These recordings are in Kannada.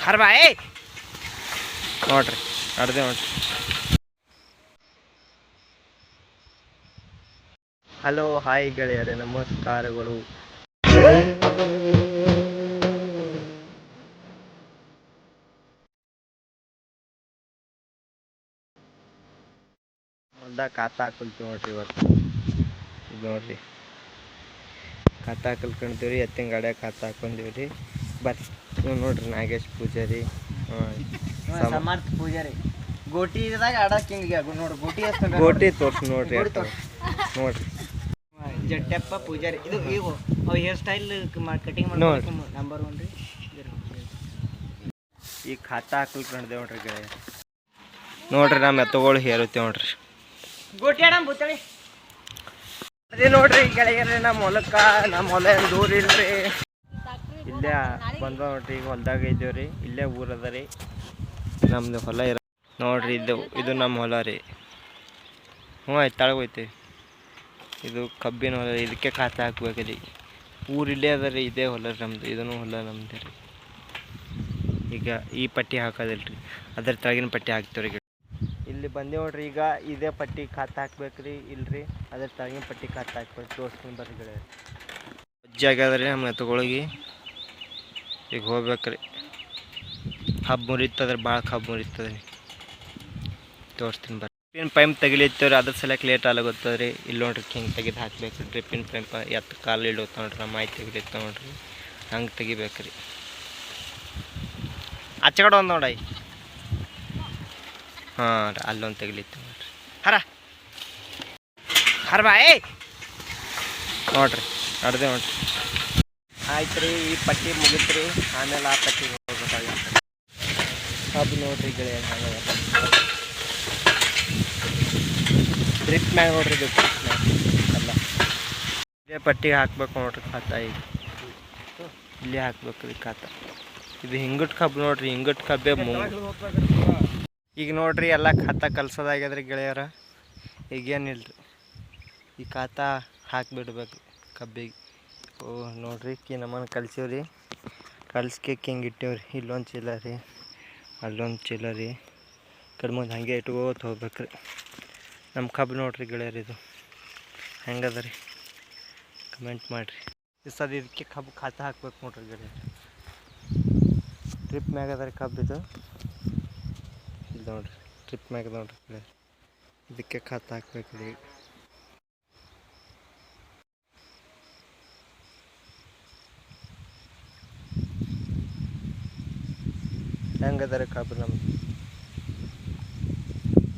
ಹರ್ ಬಾಯ್ ನೋಡ್ರಿ ಅಡ್ದೆ ನೋಡ್ರಿ. ಹಲೋ ಹಾಯ್ ಗೆಳೆಯರೇ, ನಮಸ್ಕಾರಗಳು. ಹೊಲ್ದಾಗ ಕಾತ ಹಾಕೊಳ್ತೀವಿ ನೋಡ್ರಿ ಇವತ್ತು. ಇದು ನೋಡ್ರಿ ಕಾತ ಹಾಕಲ್ಕೊಂತೀವ್ರಿ, ಎತ್ತಿನ ಗಾಡ್ಯಾಗ ಕಾತ ಹಾಕೊಂಡೀವ್ರಿ. ಬರ್ರಿ ನೀವು ನೋಡ್ರಿ ನಾಗೇಶ್ ಪೂಜಾರಿ, ಸಮರ್ಥ ಪೂಜಾರಿ ಗೋಟಿ ಇದ್ದಾಗ ಆಡಕ್ಕೆ ಹಿಂಗೆ ನೋಡ್ರಿ ಗೋಟಿ ತೋರ್ಸಿ ನೋಡ್ರಿ ನೋಡ್ರಿ. ಜಟ್ಟಪ್ಪ ಪೂಜಾರಿ ಇದು ಇವು ಅವು ಹೇರ್ ಸ್ಟೈಲ್ ಕಟಿಂಗ್ ನೋಡ್ರಿ ನಂಬರ್ 1 ರೀ. ಈಗ ಖಾತ ಹಾಕಲ್ಕೊಂಡ್ದೇವ್ ನೋಡ್ರಿ ಗೆಳೆಯ. ನೋಡ್ರಿ ನಮ್ಮ ಎತ್ತುಗಳು ಹೇರುತ್ತೇವೆ ನೋಡ್ರಿ. ಗೋಟಿ ಆಡಮ್ ಬೂತಳಿ ಅದೇ ನೋಡ್ರಿ ಗೆಳೆಯರೇ, ನಮ್ಮ ಹೊಲ ಏನು ದೂರ ಇಲ್ರಿ, ಇಲ್ಲೇ ಬಂದ ನೋಡ್ರಿ. ಈಗ ಹೊಲ್ದಾಗ ಇದ್ದೇವ್ರಿ, ಇಲ್ಲೇ ಊರದ ರೀ ನಮ್ದು ಹೊಲ ಇರ ನೋಡ್ರಿ. ಇದು ನಮ್ಮ ಹೊಲ ರೀ. ಆಯ್ತು ತಳಗೋಯ್ತೀವಿ. ಇದು ಕಬ್ಬಿನ ಹೊಲ, ಇದಕ್ಕೆ ಖಾತೆ ಹಾಕ್ಬೇಕ್ರಿ. ಊರು ಇಲ್ಲೇ ಅದ ರೀ, ಇದೇ ಹೊಲ ನಮ್ದು, ಇದನ್ನು ಹೊಲ ನಮ್ದು ರೀ. ಈಗ ಈ ಪಟ್ಟಿ ಹಾಕೋದಿಲ್ರಿ, ಅದ್ರ ತಳಗಿನ ಪಟ್ಟಿ ಹಾಕ್ತೇವ್ರಿ. ಇಲ್ಲಿ ಬಂದೇವ್ ನೋಡ್ರಿ. ಈಗ ಇದೇ ಪಟ್ಟಿ ಖಾತೆ ಹಾಕ್ಬೇಕ್ರಿ, ಇಲ್ರಿ ಅದ್ರ ತಳಗಿನ ಪಟ್ಟಿ ಖಾತೆ ಹಾಕ್ಬೇಕು. ತೋರಿಸ್ತೀನಿ ಬರ್ರಿ ಗೆಳೆಯ. ಅಜ್ಜಿ ಆಗ್ಯದ್ರಿ ನಮ್ಮ ಎತ್ತುಗಳಿಗೆ. ಈಗ ಹೋಗ್ಬೇಕ್ರಿ. ಕಬ್ಬು ಮುರಿತದ್ರಿ, ಭಾಳ ಕಬ್ಬು ಮುರಿತದ್ರಿ. ತೋರಿಸ್ತೀನಿ ಬರ್ರಿ. ಡ್ರಿಪ್ಪಿನ ಪೈಪ್ ತೆಗಿಲಿತ್ತವ್ರಿ, ಅದ್ರ ಸಲಕ್ಕೆ ಲೇಟ್ ಆಗೋತ್ತದ್ರಿ. ಇಲ್ಲಿ ನೋಡ್ರಿ ಹಿಂಗೆ ತೆಗೆದು ಹಾಕ್ಬೇಕು. ಡ್ರಿಪ್ಪಿನ ಪೈಪ್ ಎತ್ತು ಕಾಲು ಇಡೋತ್ತ ನೋಡ್ರಿ, ನಮ್ಮ ಮಾಹಿತಿ ತೆಗಿಲಿತ್ತ ನೋಡ್ರಿ, ಹಂಗೆ ತೆಗಿಬೇಕ್ರಿ. ಆಚೆ ಕಡೆ ಒಂದು ನೋಡಿ. ಹಾಂ ರೀ, ಅಲ್ಲೊಂದು ತೆಗಿಲಿತ್ತು ನೋಡ್ರಿ. ಹರ್ ಬಾಯ್ ನೋಡ್ರಿ ಅಡ್ದೆ ನೋಡ್ರಿ. ಆಯ್ತು ರೀ, ಈ ಪಟ್ಟಿ ಮುಗಿತ್ರಿ. ಆಮೇಲೆ ಆ ಪಟ್ಟಿಗೆ ಹೋಗ್ಬೇಕಾಗಿತ್ತು. ಕಬ್ಬು ನೋಡ್ರಿ ಗೆಳೆಯ, ಡ್ರಿಪ್ ಮ್ಯಾಗ ನೋಡ್ರಿ. ಇದು ಡ್ರಿಪ್ ಮ್ಯಾಗ ಅಲ್ಲ, ಇದೇ ಪಟ್ಟಿಗೆ ಹಾಕ್ಬೇಕು ನೋಡ್ರಿ ಖಾತ. ಈಗ ಇಲ್ಲೇ ಹಾಕ್ಬೇಕು ರೀ ಖಾತ. ಇದು ಹಿಂಗಟ್ ಕಬ್ಬು ನೋಡ್ರಿ, ಹಿಂಗಟ್ ಕಬ್ಬೆ ಈಗ ನೋಡ್ರಿ ಎಲ್ಲ ಖಾತ ಕಲ್ಸೋದಾಗ್ಯದ್ರಿ ಗೆಳೆಯರ. ಈಗೇನಿಲ್ರಿ, ಈ ಖಾತ ಹಾಕಿಬಿಡ್ಬೇಕು ಕಬ್ಬಿಗೆ. ನೋಡ್ರಿ ನಮ್ಮನ್ನು ಕಲ್ಸೀವ್ರಿ. ಕಲ್ಸ್ಕೇಕ್ ಹಿಂಗೆ ಇಟ್ಟೇವ್ರಿ. ಇಲ್ಲೊಂದು ಚೀಲ ರೀ, ಅಲ್ಲೊಂದು ಚೀಲ ರೀ, ಕಡ್ಮಂದು ಹಾಗೆ ಇಟ್ಕೋತ ಹೋಗ್ಬೇಕ್ರಿ. ನಮ್ಮ ಕಬ್ಬು ನೋಡ್ರಿ ಗೆಳೆಯರು, ಇದು ಹೆಂಗದ ರೀ ಕಮೆಂಟ್ ಮಾಡಿರಿ. ಸದ ಇದಕ್ಕೆ ಕಬ್ಬು ಖಾತ ಹಾಕ್ಬೇಕು ನೋಡ್ರಿ ಗೆಳೆಯರು. ಟ್ರಿಪ್ ಮ್ಯಾಗ ಅದ ರೀ ಕಬ್ಬು. ಇದು ನೋಡ್ರಿ ಟ್ರಿಪ್ ಮ್ಯಾಗ ನೋಡ್ರಿ ಗೆಳೆಯರು, ಇದಕ್ಕೆ ಖಾತ ಹಾಕ್ಬೇಕು ರೀ. ಹೆಂಗದ ರೀ ಕಬ್ಬು ನಮ್ದು.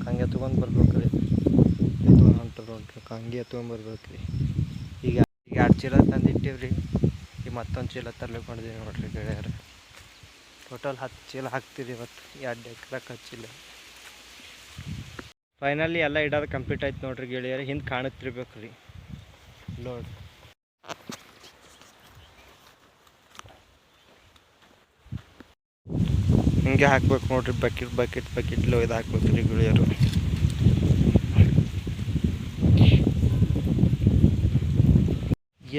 ಹಂಗೆ ತೊಗೊಂಡು ಬರ್ಬೇಕು ರೀ. ಎತ್ಕೊಂಡು ಹೊಂಟರು ನೋಡ್ರಿ, ಹಂಗೆ ಎತ್ಕೊಂಡು ಬರ್ಬೇಕು ರೀ. ಈಗ 2 ಚೀಲ ತಂದು ಇಟ್ಟಿವ್ರಿ. ಈಗ ಮತ್ತೊಂದು ಚೀಲ ತರ್ಲಿಕೊಂಡಿದ್ದೀವಿ ನೋಡ್ರಿ ಗೆಳೆಯರು. ಟೋಟಲ್ 10 ಚೀಲ ಹಾಕ್ತೀರಿ ಇವತ್ತು. 2 ಎಕರೆಗೆ 10 ಚೀಲ. ಫೈನಲಿ ಎಲ್ಲ ಇಡೋದು ಕಂಪ್ಲೀಟ್ ಆಯ್ತು ನೋಡ್ರಿ ಗೆಳೆಯರು. ಹಿಂದೆ ಕಾಣುತ್ತಿರ್ಬೇಕು ರೀ ನೋಡ್ರಿ. ಹಿಂಗೆ ಹಾಕ್ಬೇಕು ನೋಡ್ರಿ. ಬಕೆಟ್ಲು ಇದು ಹಾಕ್ಬೇಕು ರೀ ಗೆಳೆಯರು.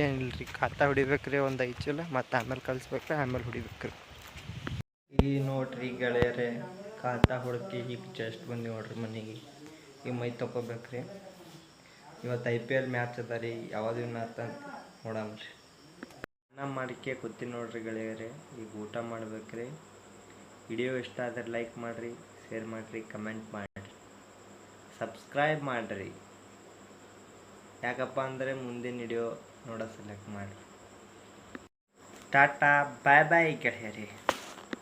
ಏನಿಲ್ರಿ, ಖಾತ ಹೊಡಿಬೇಕ್ರಿ ಒಂದು 5 ಚೀಲ. ಮತ್ತು ಆಮೇಲೆ ಕಲಿಸ್ಬೇಕ್ರಿ, ಆಮೇಲೆ ಹೊಡಿಬೇಕ್ರಿ. ಈ ನೋಡ್ರಿ ಗೆಳೆಯರೇ, ಖಾತ ಹೊಡ್ಕಿ ಈಗ ಜಸ್ಟ್ ಬಂದು ನೋಡ್ರಿ ಮನೆಗೆ. ಈಗ ಮೈ ತೊಗೋಬೇಕ್ರಿ. ಇವತ್ತು IPL ಮ್ಯಾಚ್ ಅದ ರೀ, ಯಾವುದು ಅಂತ ನೋಡಮ್ರಿ. ಅನ್ನ ಮಾಡಿಕೆ ಕೂತೀನಿ ನೋಡ್ರಿ ಗೆಳೆಯರೇ. ಈಗ ಊಟ ಮಾಡ್ಬೇಕ್ರಿ. ವಿಡಿಯೋ ಇಷ್ಟ ಆದರೆ ಲೈಕ್ ಮಾಡಿರಿ, ಶೇರ್ ಮಾಡಿರಿ, ಕಮೆಂಟ್ ಮಾಡಿರಿ, ಸಬ್ಸ್ಕ್ರೈಬ್ ಮಾಡಿರಿ. ಯಾಕಪ್ಪ ಅಂದರೆ ಮುಂದಿನ ವಿಡಿಯೋ ನೋಡೋ ಸೆಲೆಕ್ಟ್ ಮಾಡಿರಿ. ಟಾಟಾ ಬಾಯ್ ಬಾಯ್ ಗೆಳೆಯರೇ.